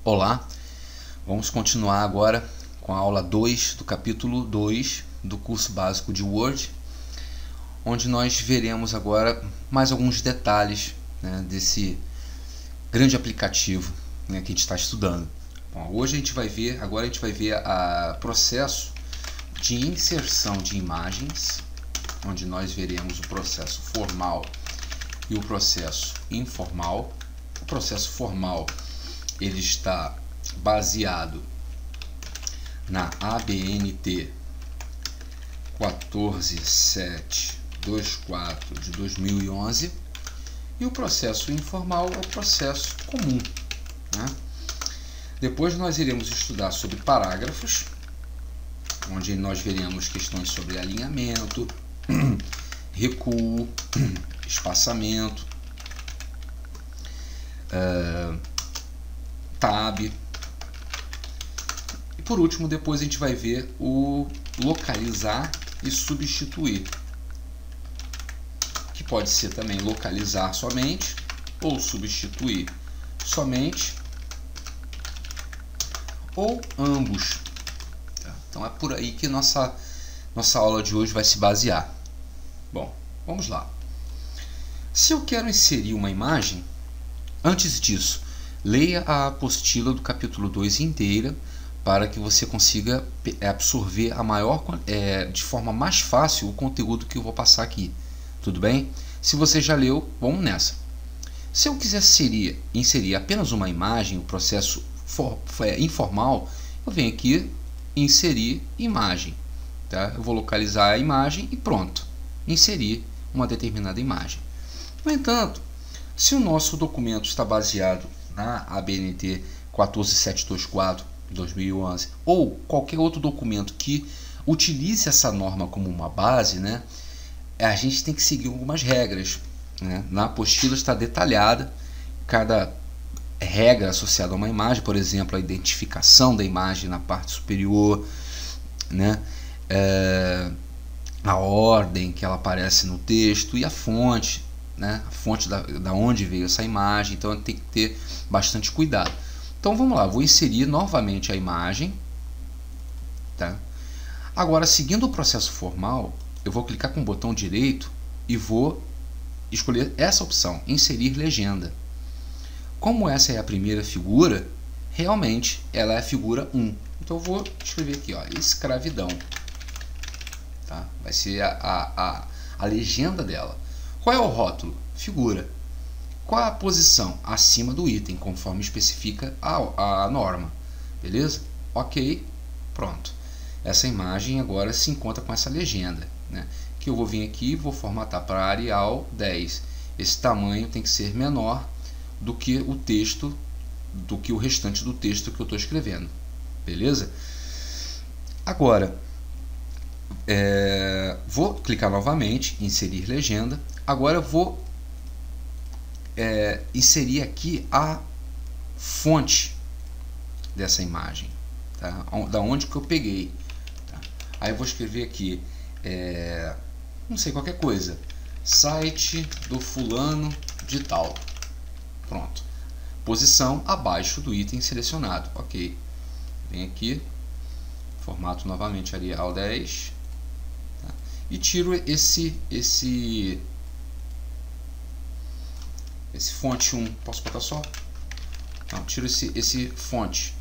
Olá, vamos continuar agora com a aula 2 do capítulo 2 do curso básico de Word, onde nós veremos agora mais alguns detalhes, né, desse grande aplicativo, né, que a gente está estudando. Bom, hoje a gente vai ver o processo de inserção de imagens, onde nós veremos o processo formal e o processo informal. O processo formal ele está baseado na ABNT 14724 de 2011 e o processo informal é o processo comum, né? Depois nós iremos estudar sobre parágrafos, onde nós veremos questões sobre alinhamento, recuo, espaçamento, tab. E por último, depois a gente vai ver o localizar e substituir, que pode ser também localizar somente ou substituir somente ou ambos. Então é por aí que nossa aula de hoje vai se basear. Bom, vamos lá. Se eu quero inserir uma imagem, antes disso, leia a apostila do capítulo 2 inteira para que você consiga absorver de forma mais fácil o conteúdo que eu vou passar aqui. Tudo bem? Se você já leu, vamos nessa. Se eu quiser inserir apenas uma imagem, o processo informal, eu venho aqui inserir imagem. Tá? Eu vou localizar a imagem e pronto. Inserir uma determinada imagem. No entanto, se o nosso documento está baseado na ABNT 14724 de 2011 ou qualquer outro documento que utilize essa norma como uma base, né, a gente tem que seguir algumas regras, né? Na apostila está detalhada cada regra associada a uma imagem, por exemplo, a identificação da imagem na parte superior, né? A ordem que ela aparece no texto e a fonte, né? A fonte da onde veio essa imagem. Então tem que ter bastante cuidado. Então vamos lá, vou inserir novamente a imagem, tá? Agora, seguindo o processo formal, eu vou clicar com o botão direito e vou escolher essa opção, inserir legenda. Como essa é a primeira figura, realmente ela é a figura 1. Então eu vou escrever aqui, ó, escravidão. Tá? Vai ser a legenda dela. Qual é o rótulo? Figura. Qual a posição? Acima do item, conforme especifica a norma. Beleza? Ok. Pronto. Essa imagem agora se encontra com essa legenda, né? Que eu vou vir aqui e vou formatar para Arial 10. Esse tamanho tem que ser menor do que o texto, do que o restante do texto que eu estou escrevendo. Beleza? Agora, vou clicar novamente, inserir legenda. Agora eu vou inserir aqui a fonte dessa imagem, tá? Da onde que eu peguei, tá? Aí eu vou escrever aqui, não sei, qualquer coisa, site do fulano de tal. Pronto. Posição abaixo do item selecionado. Ok. Vem aqui, formato novamente Arial 10, tá? E tiro esse fonte 1. Posso botar só? Não, tiro esse fonte.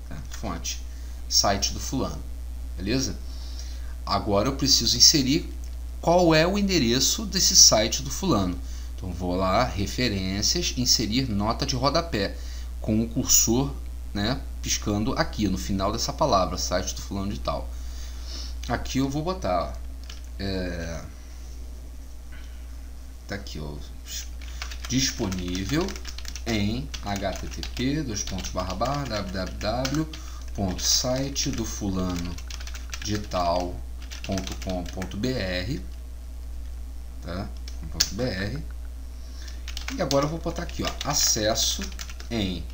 Tá? Fonte. Site do fulano. Beleza? Agora eu preciso inserir qual é o endereço desse site do fulano. Então vou lá, referências, inserir nota de rodapé, com o cursor, né, piscando aqui no final dessa palavra, site do fulano de tal. Aqui eu vou botar, tá aqui, ó, disponível em http://www.sitedofulanodetal.com.br, tá? .br. E agora eu vou botar aqui, ó, acesso em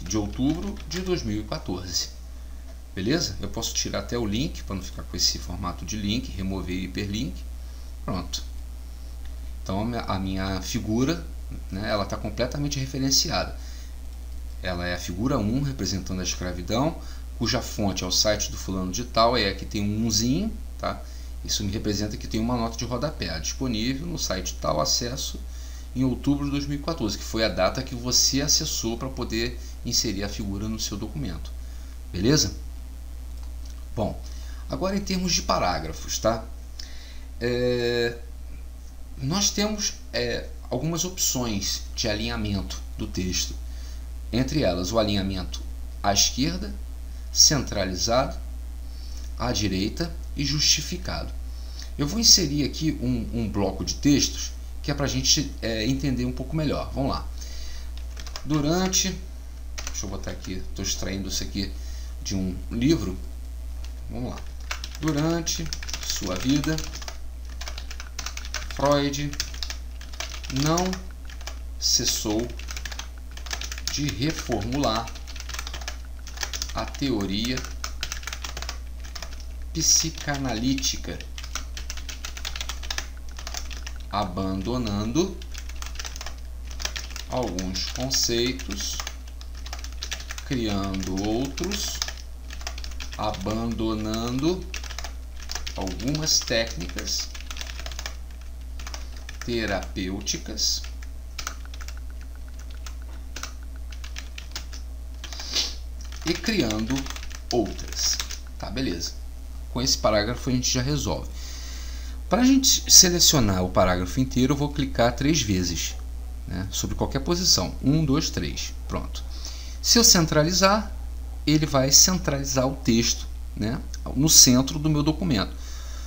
de outubro de 2014. Beleza? Eu posso tirar até o link para não ficar com esse formato de link, remover hiperlink. Pronto. Então a minha figura, né, ela está completamente referenciada. Ela é a figura 1 representando a escravidão, cuja fonte é o site do fulano de tal, e aqui tem um 1zinho, tá? Isso me representa que tem uma nota de rodapé disponível no site tal, acesso em outubro de 2014, que foi a data que você acessou para poder inserir a figura no seu documento. Beleza? Bom, agora em termos de parágrafos, tá? Nós temos algumas opções de alinhamento do texto. Entre elas, o alinhamento à esquerda, centralizado, à direita e justificado. Eu vou inserir aqui um bloco de textos que é para a gente entender um pouco melhor. Vamos lá. Durante... Deixa eu botar aqui, estou extraindo isso aqui de um livro. Vamos lá. Durante sua vida, Freud não cessou de reformular a teoria psicanalítica, abandonando alguns conceitos, criando outros, abandonando algumas técnicas terapêuticas e criando outras. Tá, beleza. Com esse parágrafo a gente já resolve. Para a gente selecionar o parágrafo inteiro, eu vou clicar 3 vezes, né, sobre qualquer posição. 1, 2, 3. Pronto. Se eu centralizar, ele vai centralizar o texto, né, no centro do meu documento.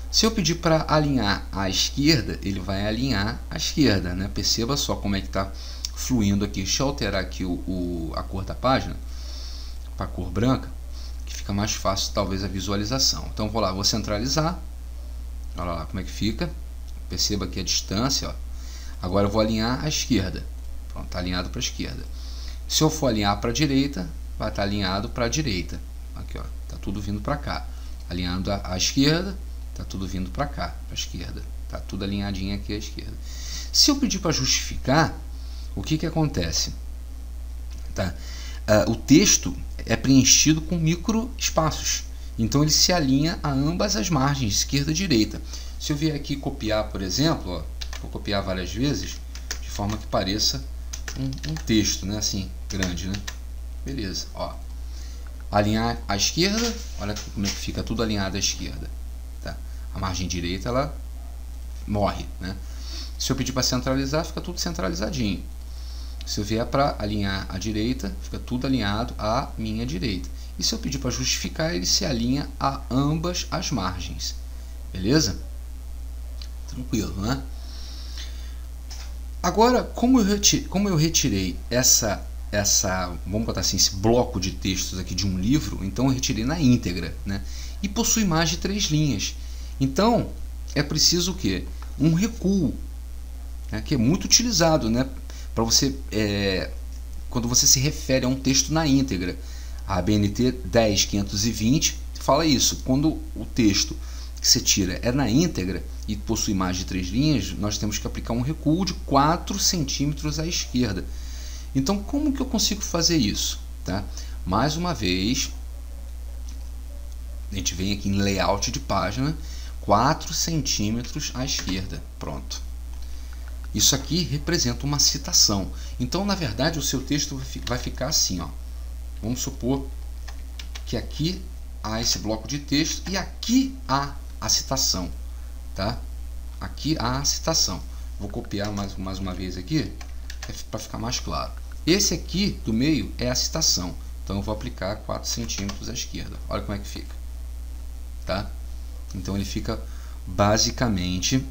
Se eu pedir para alinhar à esquerda, ele vai alinhar à esquerda, né? Perceba só como é que está fluindo aqui. Deixa eu alterar aqui a cor da página para a cor branca, que fica mais fácil talvez a visualização. Então vou lá, vou centralizar. Olha lá como é que fica. Perceba aqui a distância, ó. Agora eu vou alinhar à esquerda. Pronto, está alinhado para a esquerda. Se eu for alinhar para a direita, vai estar alinhado para a direita. Aqui, ó, está tudo vindo para cá. Alinhando à esquerda, está tudo vindo para cá, para a esquerda. Está tudo alinhadinho aqui à esquerda. Se eu pedir para justificar, o que acontece? Tá? O texto é preenchido com micro espaços. Então ele se alinha a ambas as margens, esquerda e direita. Se eu vier aqui copiar, por exemplo, ó, vou copiar várias vezes, de forma que pareça um texto, né? Assim, grande, né? Beleza, ó. Alinhar à esquerda, olha como é que fica tudo alinhado à esquerda. Tá? A margem direita, ela morre, né? Se eu pedir para centralizar, fica tudo centralizadinho. Se eu vier para alinhar à direita, fica tudo alinhado à minha direita. E se eu pedir para justificar, ele se alinha a ambas as margens. Beleza? Tranquilo, né? Agora, como eu retirei vamos botar assim, esse bloco de textos aqui de um livro, então eu retirei na íntegra, né? E possui mais de 3 linhas. Então, é preciso o quê? Um recuo, né? Que é muito utilizado, né? Para você, quando você se refere a um texto na íntegra. A ABNT 10520 fala isso. Quando o texto que você tira é na íntegra e possui mais de 3 linhas, nós temos que aplicar um recuo de 4 centímetros à esquerda. Então, como que eu consigo fazer isso? Tá? Mais uma vez, a gente vem aqui em layout de página, 4 centímetros à esquerda. Pronto. Isso aqui representa uma citação. Então, na verdade, o seu texto vai ficar assim, ó. Vamos supor que aqui há esse bloco de texto e aqui há a citação, tá? Aqui há a citação. Vou copiar mais uma vez aqui para ficar mais claro. Esse aqui do meio é a citação. Então eu vou aplicar 4 centímetros à esquerda. Olha como é que fica, tá? Então ele fica basicamente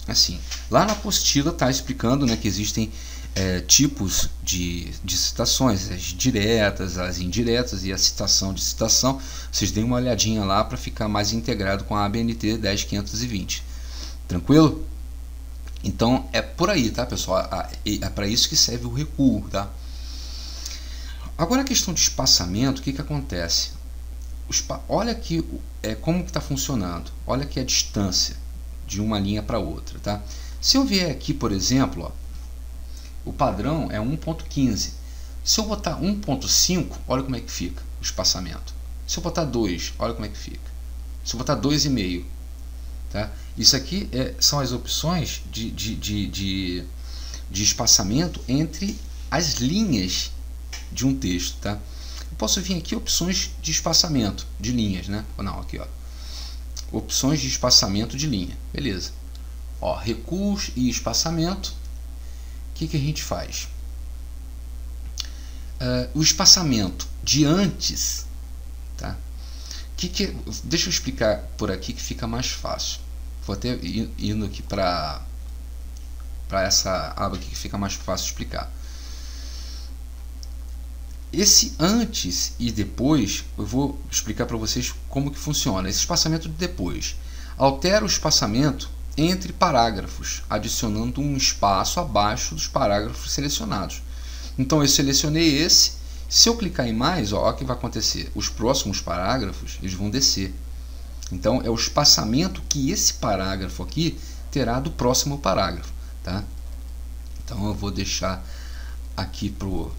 assim. Lá na apostila está explicando, né, que existem tipos de citações, as diretas, as indiretas e a citação de citação. Vocês deem uma olhadinha lá para ficar mais integrado com a ABNT 10520. Tranquilo? Então é por aí, tá, pessoal? É para isso que serve o recuo, tá? Agora a questão de espaçamento, o que acontece? Olha aqui como que está funcionando. Olha aqui a distância de uma linha para outra, tá? Se eu vier aqui, por exemplo, ó, o padrão é 1.15. Se eu botar 1.5, olha como é que fica o espaçamento. Se eu botar 2, olha como é que fica. Se eu botar 2,5, tá? Isso aqui são as opções de espaçamento entre as linhas de um texto, tá? Eu posso vir aqui opções de espaçamento de linhas, né? Não, aqui, ó. Opções de espaçamento de linha, beleza? Ó, recuos e espaçamento. O que a gente faz? O espaçamento de antes, tá? Deixa eu explicar por aqui que fica mais fácil. Vou até indo aqui para essa aba aqui que fica mais fácil explicar. Esse antes e depois, eu vou explicar para vocês como que funciona. Esse espaçamento de depois altera o espaçamento entre parágrafos, adicionando um espaço abaixo dos parágrafos selecionados. Então eu selecionei esse. Se eu clicar em mais, ó, o que vai acontecer? Os próximos parágrafos eles vão descer. Então é o espaçamento que esse parágrafo aqui terá do próximo parágrafo, tá? Então eu vou deixar aqui pro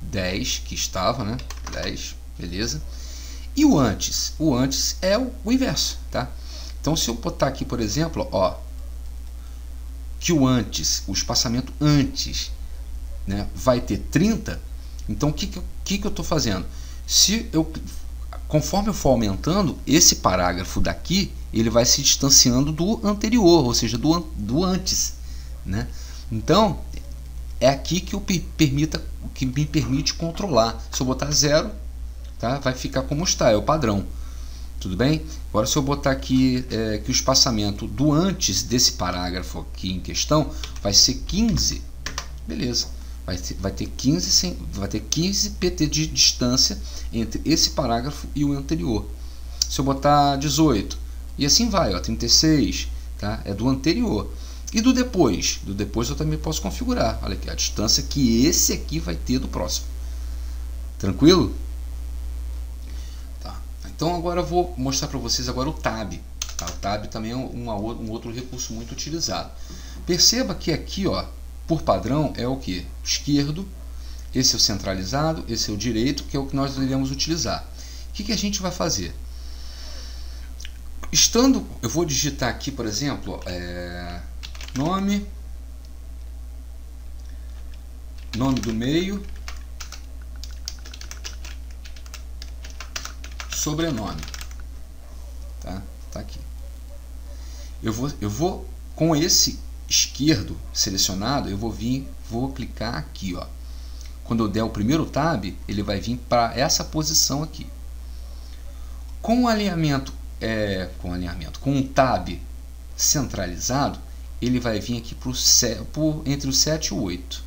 10 que estava, né? 10, beleza? E o antes? O antes é o inverso, tá? Então se eu botar aqui, por exemplo, ó, que o antes, o espaçamento antes, né, vai ter 30, então o que eu estou fazendo? Conforme eu for aumentando, esse parágrafo daqui, ele vai se distanciando do anterior, ou seja, do antes, né? Então, é aqui que me permite controlar. Se eu botar 0, tá, vai ficar como está, é o padrão. Tudo bem? Agora, se eu botar aqui que o espaçamento do antes desse parágrafo aqui em questão vai ser 15, beleza. Vai ter 15 pt de distância entre esse parágrafo e o anterior. Se eu botar 18, e assim vai, ó, 36, tá? É do anterior. E do depois? Do depois eu também posso configurar. Olha aqui, a distância que esse aqui vai ter do próximo. Tranquilo? Tá. Então agora eu vou mostrar para vocês agora o Tab. Tá? O Tab também é um outro recurso muito utilizado. Perceba que aqui, ó, por padrão, é o que? Esquerdo, esse é o centralizado, esse é o direito, que é o que nós iremos utilizar. O que a gente vai fazer? Eu vou digitar aqui, por exemplo, nome do meio, sobrenome, tá aqui. Eu vou com esse esquerdo selecionado, eu vou clicar aqui, ó. Quando eu der o primeiro tab, ele vai vir para essa posição aqui. Com o alinhamento, com o tab centralizado, ele vai vir aqui entre o 7 e o 8.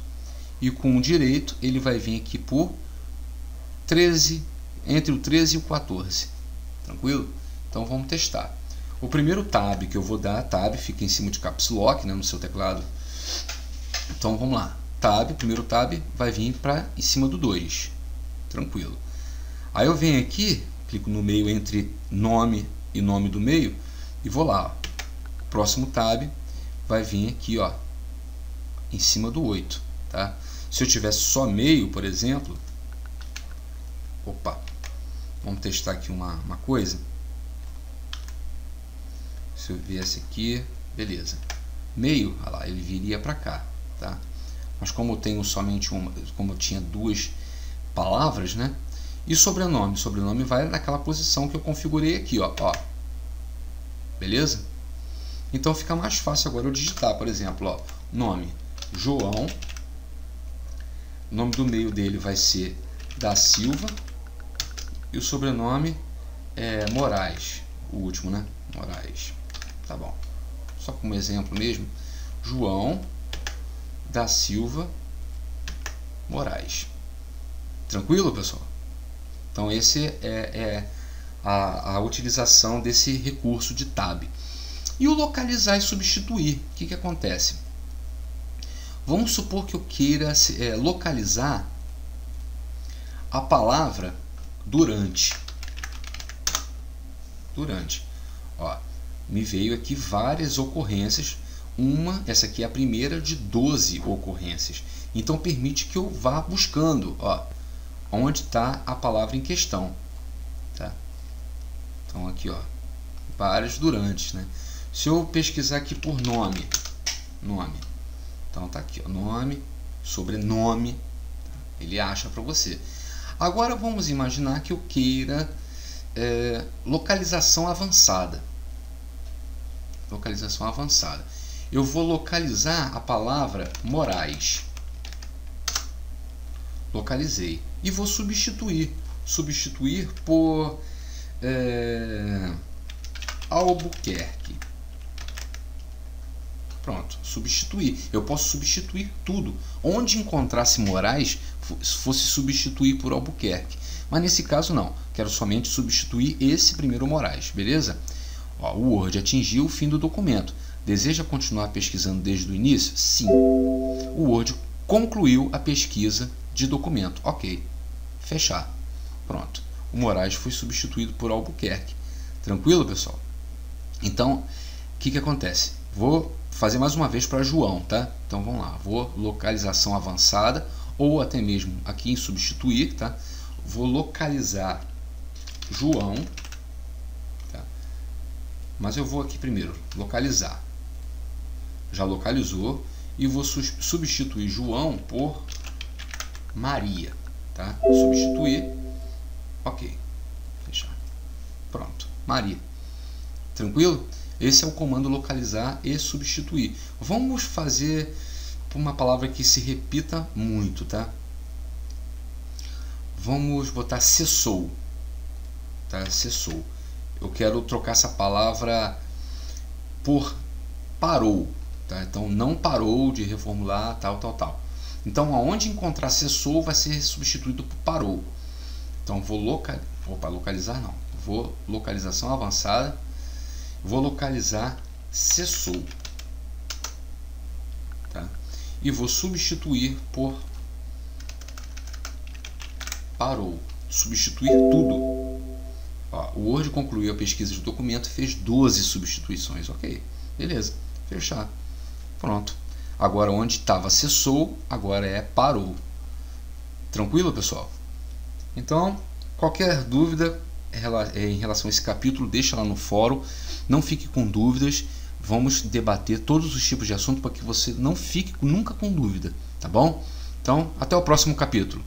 E com o direito, ele vai vir aqui por 13, entre o 13 e o 14. Tranquilo? Então vamos testar. O primeiro tab que eu vou dar, tab fica em cima de caps lock, né, no seu teclado. Então vamos lá. Tab, primeiro tab vai vir em cima do 2. Tranquilo. Aí eu venho aqui, clico no meio entre nome e nome do meio e vou lá. Ó. O próximo tab vai vir aqui, ó, em cima do 8, tá? Se eu tivesse só meio, por exemplo, vamos testar aqui uma coisa. Se eu viesse aqui, beleza. Meio, olha lá, ele viria para cá, tá? Mas como eu tenho somente como eu tinha duas palavras, né? E sobrenome? Sobrenome vai naquela posição que eu configurei aqui, ó. Beleza? Então fica mais fácil agora eu digitar, por exemplo, ó, nome João, o nome do meio dele vai ser da Silva e o sobrenome é Moraes, o último, né? Moraes. Tá bom. Só como exemplo mesmo, João da Silva Moraes. Tranquilo, pessoal? Então esse é a utilização desse recurso de tab. E o localizar e substituir, o que acontece? Vamos supor que eu queira localizar a palavra durante. Ó, me veio aqui várias ocorrências essa aqui é a primeira de 12 ocorrências. Então permite que eu vá buscando, ó, onde está a palavra em questão, tá? Então aqui, ó, vários durantes, né? Se eu pesquisar aqui por nome, então tá aqui, ó, nome, sobrenome, tá? Ele acha para você. Agora vamos imaginar que eu queira localização avançada. Localização avançada. Eu vou localizar a palavra Moraes. Localizei. E vou substituir. Substituir por Albuquerque. Pronto, substituir. Eu posso substituir tudo. Onde encontrasse Moraes, fosse substituir por Albuquerque. Mas nesse caso não. Quero somente substituir esse primeiro Moraes, beleza? Ó, o Word atingiu o fim do documento. Deseja continuar pesquisando desde o início? Sim. O Word concluiu a pesquisa de documento. Ok. Fechar. Pronto. O Moraes foi substituído por Albuquerque. Tranquilo, pessoal? Então, o que acontece? Vou fazer mais uma vez para João, tá? Então vamos lá. Vou localização avançada ou até mesmo aqui em substituir, tá? Vou localizar João, tá? Mas eu vou aqui primeiro localizar. Já localizou e vou substituir João por Maria, tá? Substituir. Ok. Fechar. Pronto. Maria. Tranquilo? Esse é o comando localizar e substituir. Vamos fazer uma palavra que se repita muito, tá? Vamos botar cessou, tá? Cessou. Eu quero trocar essa palavra por parou, tá? Então não parou de reformular, tal. Então aonde encontrar cessou vai ser substituído por parou. Então vou localizar não. Vou localização avançada. Vou localizar cessou, tá? E vou substituir por parou. Substituir tudo. Ó, o Word concluiu a pesquisa de documento e fez 12 substituições. Ok, beleza. Fechar. Pronto. Agora onde estava cessou, agora é parou. Tranquilo, pessoal? Então, qualquer dúvida em relação a esse capítulo, deixa lá no fórum. Não fique com dúvidas. Vamos debater todos os tipos de assunto para que você não fique nunca com dúvida, tá bom? Então, até o próximo capítulo.